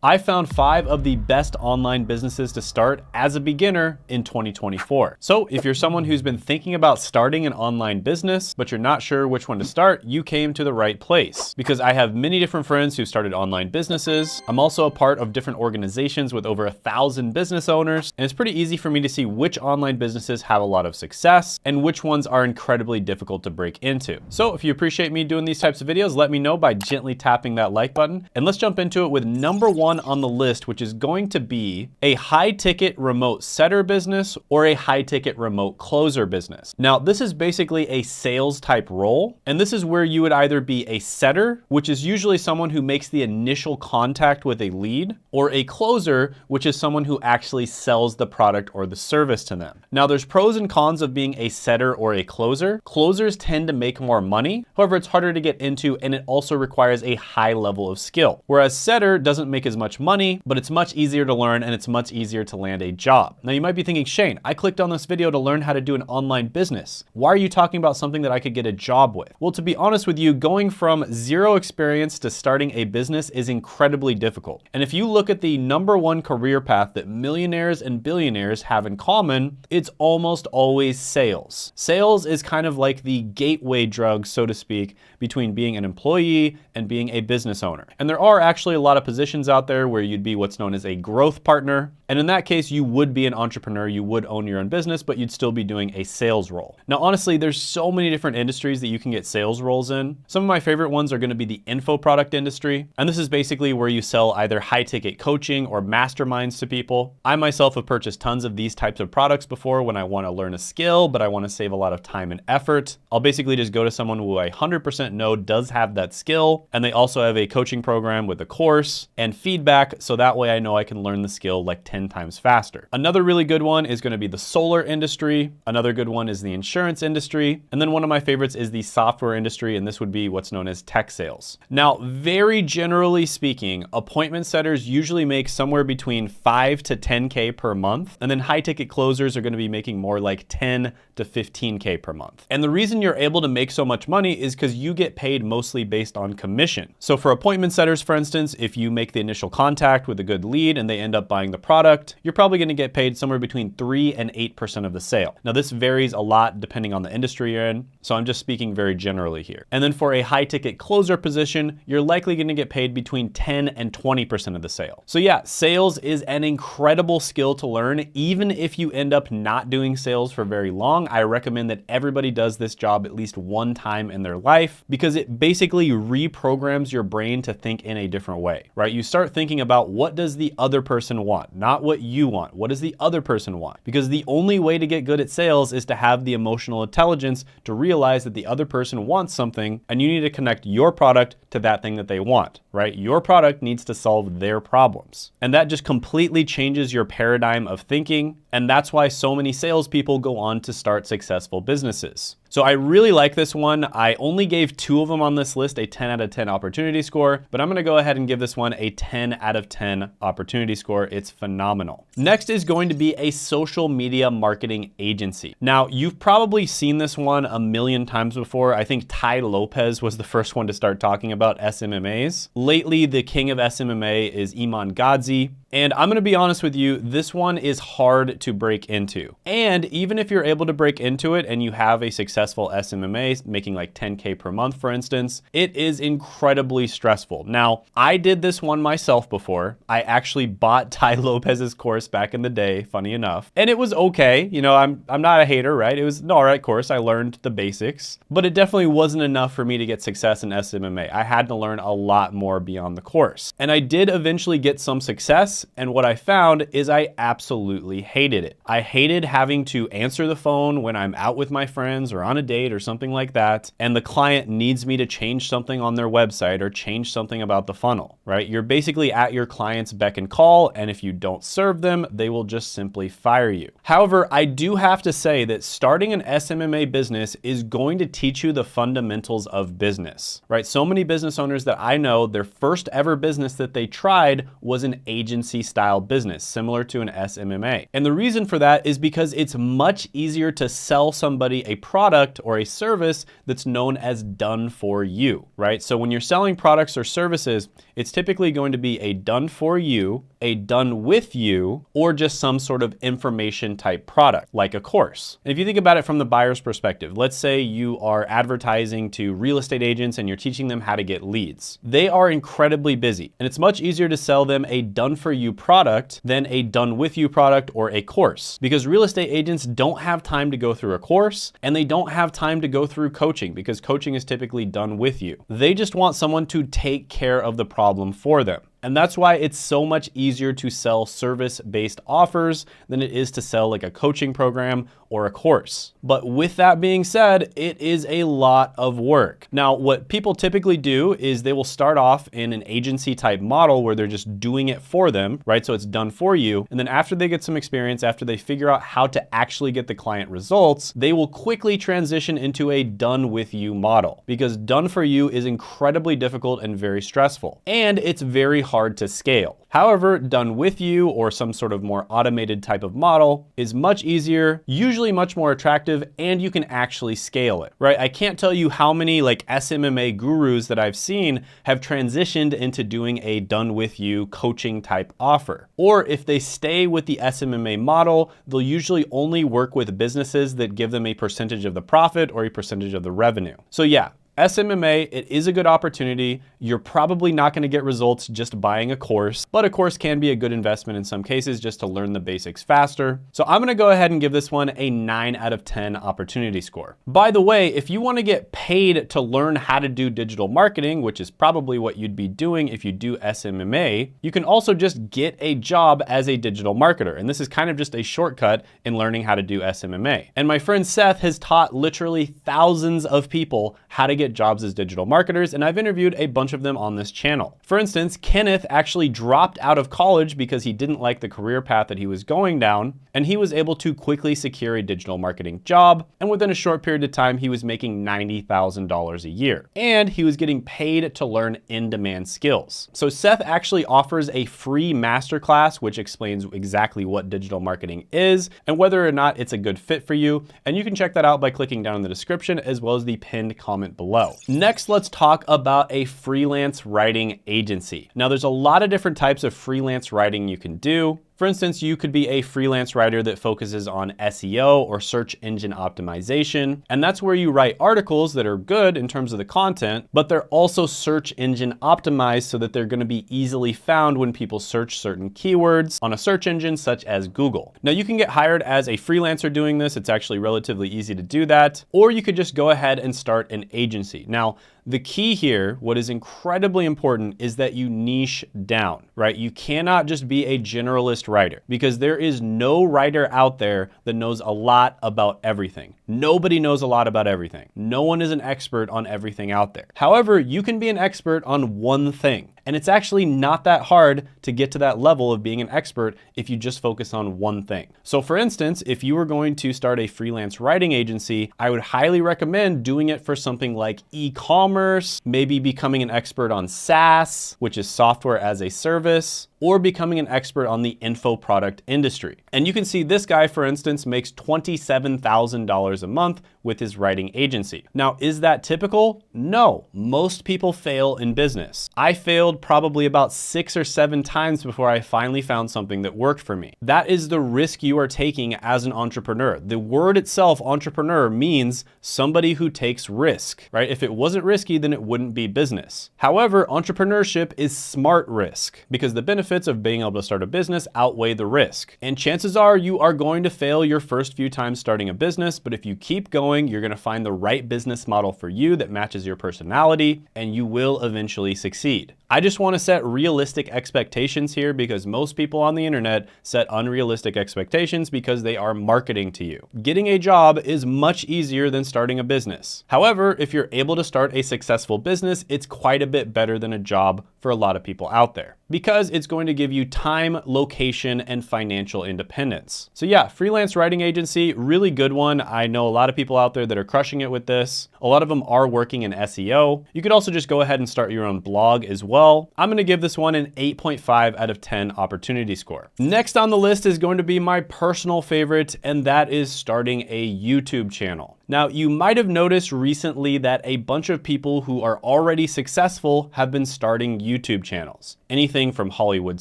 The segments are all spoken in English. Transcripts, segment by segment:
I found 5 of the best online businesses to start as a beginner in 2024. So if you're someone who's been thinking about starting an online business, but you're not sure which one to start, you came to the right place, because I have many different friends who started online businesses. I'm also a part of different organizations with over 1,000 business owners, and it's pretty easy for me to see which online businesses have a lot of success and which ones are incredibly difficult to break into. So if you appreciate me doing these types of videos, let me know by gently tapping that like button, and let's jump into it with number 1 on the list, which is going to be a high ticket remote setter business or a high ticket remote closer business. Now, this is basically a sales type role, and this is where you would either be a setter, which is usually someone who makes the initial contact with a lead, or a closer, which is someone who actually sells the product or the service to them. Now, there's pros and cons of being a setter or a closer. Closers tend to make more money. However, it's harder to get into, and it also requires a high level of skill. Whereas setter doesn't make as much money, but it's much easier to learn and it's much easier to land a job. Now, you might be thinking, Shane, I clicked on this video to learn how to do an online business. Why are you talking about something that I could get a job with? Well, to be honest with you, going from 0 experience to starting a business is incredibly difficult. And if you look at the number 1 career path that millionaires and billionaires have in common, it's almost always sales. Sales is kind of like the gateway drug, so to speak, between being an employee and being a business owner. And there are actually a lot of positions out there where you'd be what's known as a growth partner. And in that case, you would be an entrepreneur, you would own your own business, but you'd still be doing a sales role. Now, honestly, there's so many different industries that you can get sales roles in. Some of my favorite ones are gonna be the info product industry. And this is basically where you sell either high ticket coaching or masterminds to people. I myself have purchased tons of these types of products before when I wanna learn a skill, but I wanna save a lot of time and effort. I'll basically just go to someone who I 100% know does have that skill. And they also have a coaching program with a course and feedback. So that way I know I can learn the skill like 10 times faster. Another really good one is going to be the solar industry. Another good one is the insurance industry. And then one of my favorites is the software industry, and this would be what's known as tech sales. Now, very generally speaking, appointment setters usually make somewhere between 5 to 10K per month, and then high ticket closers are going to be making more like 10 to 15K per month. And the reason you're able to make so much money is because you get paid mostly based on commission. So for appointment setters, for instance, if you make the initial contact with a good lead and they end up buying the product, you're probably going to get paid somewhere between 3 and 8% of the sale. Now, this varies a lot depending on the industry you're in, so I'm just speaking very generally here. And then for a high ticket closer position, you're likely going to get paid between 10 and 20% of the sale. So yeah, sales is an incredible skill to learn. Even if you end up not doing sales for very long, I recommend that everybody does this job at least one time in their life, because it basically reprograms your brain to think in a different way, right? You start thinking about, what does the other person want? Not what you want. What does the other person want? Because the only way to get good at sales is to have the emotional intelligence to realize that the other person wants something, and you need to connect your product to that thing that they want, right? Your product needs to solve their problems. And that just completely changes your paradigm of thinking. And that's why so many salespeople go on to start successful businesses. So I really like this one. I only gave 2 of them on this list a 10 out of 10 opportunity score, but I'm gonna go ahead and give this one a 10 out of 10 opportunity score. It's phenomenal. Next is going to be a social media marketing agency. Now, you've probably seen this one a million times before. I think Tai Lopez was the first one to start talking about SMMAs. Lately, the king of SMMA is Iman Gadzhi. And I'm gonna be honest with you, this one is hard to break into. And even if you're able to break into it and you have a successful SMMA, making like 10K per month, for instance, it is incredibly stressful. Now, I did this one myself before. I actually bought Tai Lopez's course back in the day, funny enough. And it was okay. You know, I'm not a hater, right? It was an all right course. I learned the basics, but it definitely wasn't enough for me to get success in SMMA. I had to learn a lot more beyond the course. And I did eventually get some success. And what I found is I absolutely hated it. I hated having to answer the phone when I'm out with my friends or on a date or something like that, and the client needs me to change something on their website or change something about the funnel, right? You're basically at your client's beck and call, and if you don't serve them, they will just simply fire you. However, I do have to say that starting an SMMA business is going to teach you the fundamentals of business, right? So many business owners that I know, their first ever business that they tried was an agency style business, similar to an SMMA. And the reason for that is because it's much easier to sell somebody a product or a service that's known as done for you, right? So when you're selling products or services, it's typically going to be a done for you, a done with you, or just some sort of information type product, like a course. And if you think about it from the buyer's perspective, let's say you are advertising to real estate agents and you're teaching them how to get leads. They are incredibly busy, and it's much easier to sell them a done for you product than a done with you product or a course, because real estate agents don't have time to go through a course, and they don't have time to go through coaching, because coaching is typically done with you. They just want someone to take care of the problem for them. And that's why it's so much easier to sell service-based offers than it is to sell like a coaching program or a course. But with that being said, it is a lot of work. Now, what people typically do is they will start off in an agency type model where they're just doing it for them, right? So it's done for you. And then after they get some experience, after they figure out how to actually get the client results, they will quickly transition into a done with you model, because done for you is incredibly difficult and very stressful. And it's very hard to scale. However, done with you or some sort of more automated type of model is much easier, usually much more attractive, and you can actually scale it, right? I can't tell you how many like SMMA gurus that I've seen have transitioned into doing a done with you coaching type offer. Or if they stay with the SMMA model, they'll usually only work with businesses that give them a percentage of the profit or a percentage of the revenue. So yeah, SMMA, it is a good opportunity. You're probably not going to get results just buying a course, but a course can be a good investment in some cases just to learn the basics faster. So I'm going to go ahead and give this one a 9 out of 10 opportunity score. By the way, if you want to get paid to learn how to do digital marketing, which is probably what you'd be doing if you do SMMA, you can also just get a job as a digital marketer. And this is kind of just a shortcut in learning how to do SMMA. And my friend Seth has taught literally thousands of people how to get jobs as digital marketers, and I've interviewed a bunch of them on this channel. For instance, Kenneth actually dropped out of college because he didn't like the career path that he was going down, and he was able to quickly secure a digital marketing job, and within a short period of time, he was making $90,000 a year, and he was getting paid to learn in-demand skills. So Seth actually offers a free masterclass which explains exactly what digital marketing is and whether or not it's a good fit for you, and you can check that out by clicking down in the description as well as the pinned comment below. Next, let's talk about a freelance writing agency. Now, there's a lot of different types of freelance writing you can do. For instance, you could be a freelance writer that focuses on SEO or search engine optimization, and that's where you write articles that are good in terms of the content, but they're also search engine optimized so that they're going to be easily found when people search certain keywords on a search engine such as Google. Now, you can get hired as a freelancer doing this. It's actually relatively easy to do that, or you could just go ahead and start an agency. Now, the key here, what is incredibly important, is that you niche down, right? You cannot just be a generalist writer, because there is no writer out there that knows a lot about everything. Nobody knows a lot about everything. No one is an expert on everything out there. However, you can be an expert on one thing. And it's actually not that hard to get to that level of being an expert if you just focus on one thing. So for instance, if you were going to start a freelance writing agency, I would highly recommend doing it for something like e-commerce, maybe becoming an expert on SaaS, which is software as a service, or becoming an expert on the info product industry. And you can see this guy, for instance, makes $27,000 a month with his writing agency. Now, is that typical? No, most people fail in business. I failed probably about 6 or 7 times before I finally found something that worked for me. That is the risk you are taking as an entrepreneur. The word itself, entrepreneur, means somebody who takes risk, right? If it wasn't risky, then it wouldn't be business. However, entrepreneurship is smart risk, because the benefits of being able to start a business outweigh the risk. And chances are you are going to fail your first few times starting a business, but if you keep going, you're going to find the right business model for you that matches your personality, and you will eventually succeed. I just want to set realistic expectations here, because most people on the internet set unrealistic expectations because they are marketing to you. Getting a job is much easier than starting a business. However, if you're able to start a successful business, it's quite a bit better than a job for a lot of people out there, because it's going going to give you time, location, and financial independence. So yeah, freelance writing agency, really good one. I know a lot of people out there that are crushing it with this. A lot of them are working in SEO. You could also just go ahead and start your own blog as well. I'm gonna give this one an 8.5 out of 10 opportunity score. Next on the list is going to be my personal favorite, and that is starting a YouTube channel. Now, you might have noticed recently that a bunch of people who are already successful have been starting YouTube channels. Anything from Hollywood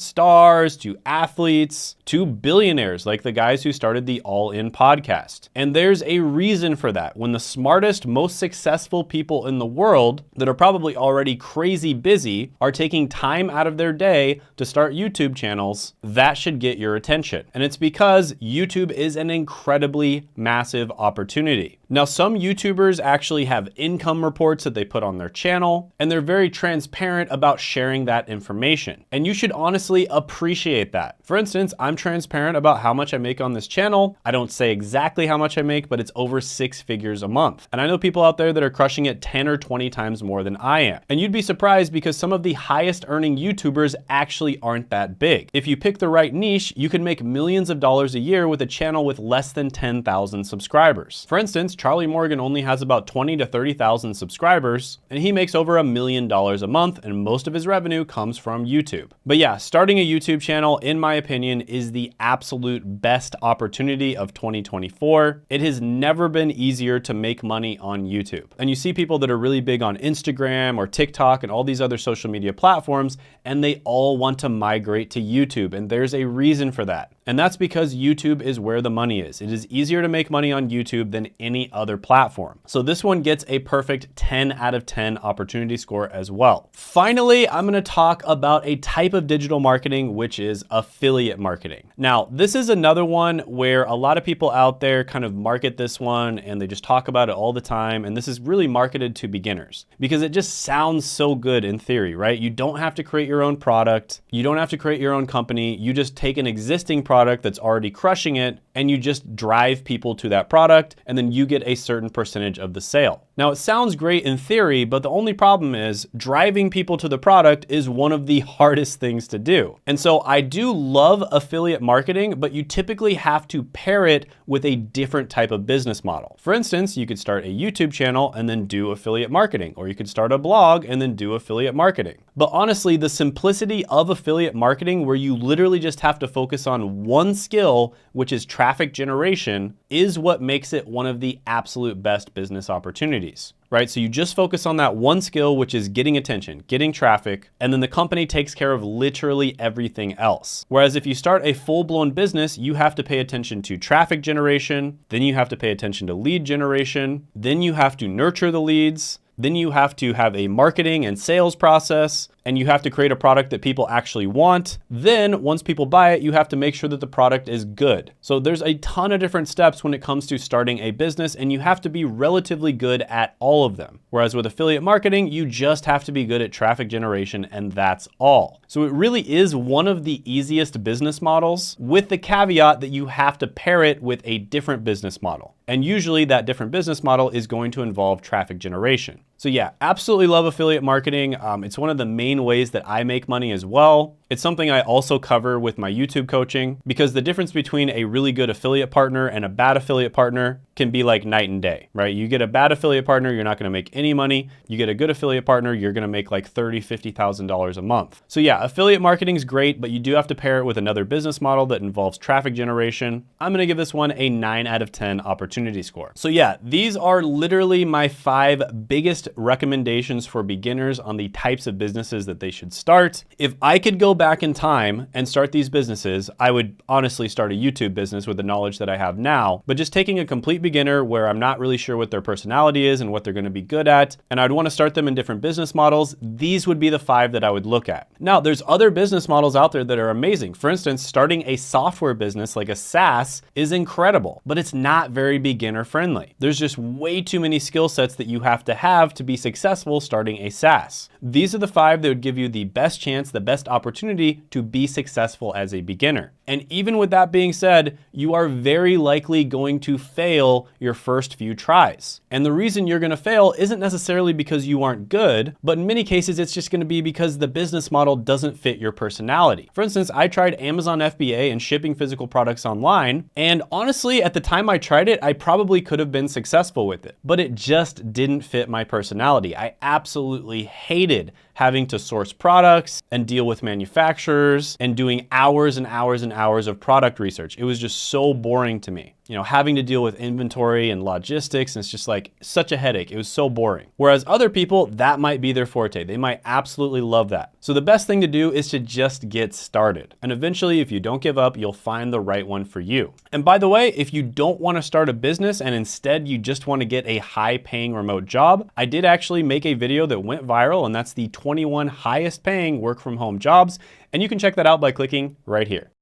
stars to athletes to billionaires like the guys who started the All In podcast. And there's a reason for that. When the smartest, most successful people in the world that are probably already crazy busy are taking time out of their day to start YouTube channels, that should get your attention. And it's because YouTube is an incredibly massive opportunity. Now, some YouTubers actually have income reports that they put on their channel, and they're very transparent about sharing that information. And you should honestly appreciate that. For instance, I'm transparent about how much I make on this channel. I don't say exactly how much I make, but it's over 6 figures a month. And I know people out there that are crushing it 10 or 20 times more than I am. And you'd be surprised because some of the highest earning YouTubers actually aren't that big. If you pick the right niche, you can make millions of dollars a year with a channel with less than 10,000 subscribers. For instance, Charlie Morgan only has about 20 to 30,000 subscribers, and he makes over $1 million a month, and most of his revenue comes from YouTube. But yeah, starting a YouTube channel, in my opinion, is the absolute best opportunity of 2024. It has never been easier to make money on YouTube. And you see people that are really big on Instagram or TikTok and all these other social media platforms, and they all want to migrate to YouTube, and there's a reason for that. And that's because YouTube is where the money is. It is easier to make money on YouTube than any other platform. So this one gets a perfect 10 out of 10 opportunity score as well. Finally, I'm gonna talk about a type of digital marketing, which is affiliate marketing. Now, this is another one where a lot of people out there kind of market this one and they just talk about it all the time. And this is really marketed to beginners because it just sounds so good in theory, right? You don't have to create your own product. You don't have to create your own company. You just take an existing product that's already crushing it and you just drive people to that product and then you get a certain percentage of the sale. Now, it sounds great in theory, but the only problem is driving people to the product is one of the hardest things to do. And so I do love affiliate marketing, but you typically have to pair it with a different type of business model. For instance, you could start a YouTube channel and then do affiliate marketing, or you could start a blog and then do affiliate marketing. But honestly, the simplicity of affiliate marketing, where you literally just have to focus on one skill, which is traffic generation, is what makes it one of the absolute best business opportunities. Right? So you just focus on that one skill, which is getting attention, getting traffic, and then the company takes care of literally everything else. Whereas if you start a full-blown business, you have to pay attention to traffic generation, then you have to pay attention to lead generation, then you have to nurture the leads, then you have to have a marketing and sales process, and you have to create a product that people actually want. Then once people buy it, you have to make sure that the product is good. So there's a ton of different steps when it comes to starting a business, and you have to be relatively good at all of them. Whereas with affiliate marketing, you just have to be good at traffic generation, and that's all. So it really is one of the easiest business models, with the caveat that you have to pair it with a different business model. And usually that different business model is going to involve traffic generation. So yeah, absolutely love affiliate marketing. It's one of the main ways that I make money as well. It's something I also cover with my YouTube coaching, because the difference between a really good affiliate partner and a bad affiliate partner can be like night and day, right? You get a bad affiliate partner, you're not gonna make any money. You get a good affiliate partner, you're gonna make like $30,000, $50,000 a month. So yeah, affiliate marketing is great, but you do have to pair it with another business model that involves traffic generation. I'm gonna give this one a 9 out of 10 opportunity score. So yeah, these are literally my 5 biggest recommendations for beginners on the types of businesses that they should start. If I could go back in time and start these businesses, I would honestly start a YouTube business with the knowledge that I have now, but just taking a complete beginner where I'm not really sure what their personality is and what they're gonna be good at, and I'd wanna start them in different business models, these would be the 5 that I would look at. Now, there's other business models out there that are amazing. For instance, starting a software business like a SaaS is incredible, but it's not very beginner friendly. There's just way too many skill sets that you have to be successful starting a SaaS. These are the 5 that would give you the best chance, the best opportunity opportunity to be successful as a beginner. And even with that being said, you are very likely going to fail your first few tries. And the reason you're going to fail isn't necessarily because you aren't good, but in many cases, it's just going to be because the business model doesn't fit your personality. For instance, I tried Amazon FBA and shipping physical products online. And honestly, at the time I tried it, I probably could have been successful with it, but it just didn't fit my personality. I absolutely hated having to source products and deal with manufacturers and doing hours and hours and hours of product research. It was just so boring to me. You know, having to deal with inventory and logistics, and it's just like such a headache. It was so boring. Whereas other people, that might be their forte. They might absolutely love that. So the best thing to do is to just get started. And eventually, if you don't give up, you'll find the right one for you. And by the way, if you don't want to start a business and instead you just want to get a high-paying remote job, I did actually make a video that went viral, and that's the 21 highest paying work from home jobs. And you can check that out by clicking right here.